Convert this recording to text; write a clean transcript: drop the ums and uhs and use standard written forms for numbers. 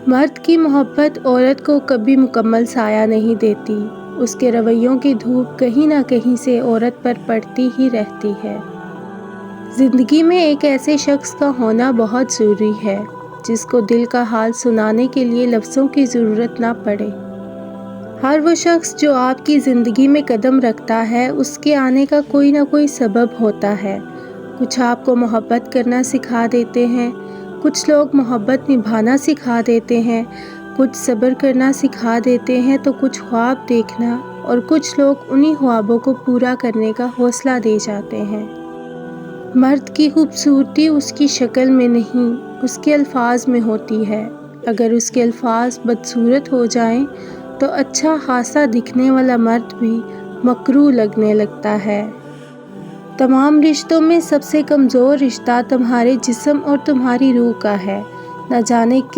مرد کی محبت عورت کو کبھی مکمل سایہ نہیں دیتی، اس کے رویوں کی دھوپ کہیں نہ کہیں سے عورت پر پڑتی ہی رہتی ہے۔ زندگی میں ایک ایسے شخص کا ہونا بہت ضروری ہے جس کو دل کا حال سنانے کے لیے لفظوں کی ضرورت نہ پڑے۔ ہر وہ شخص جو آپ کی زندگی میں قدم رکھتا ہے، اس کے آنے کا کوئی نہ کوئی سبب ہوتا ہے۔ کچھ آپ کو محبت کرنا سکھا دیتے ہیں، کچھ لوگ محبت نبھانا سکھا دیتے ہیں، کچھ صبر کرنا سکھا دیتے ہیں تو کچھ خواب دیکھنا، اور کچھ لوگ انہی خوابوں کو پورا کرنے کا حوصلہ دے جاتے ہیں۔ مرد کی خوبصورتی اس کی شکل میں نہیں، اس کے الفاظ میں ہوتی ہے۔ اگر اس کے الفاظ بدصورت ہو جائیں تو اچھا خاصا دکھنے والا مرد بھی مکروہ لگنے لگتا ہے۔ تمام رشتوں میں سب سے کمزور رشتہ تمہارے جسم اور تمہاری روح کا ہے۔ نہ جانے کس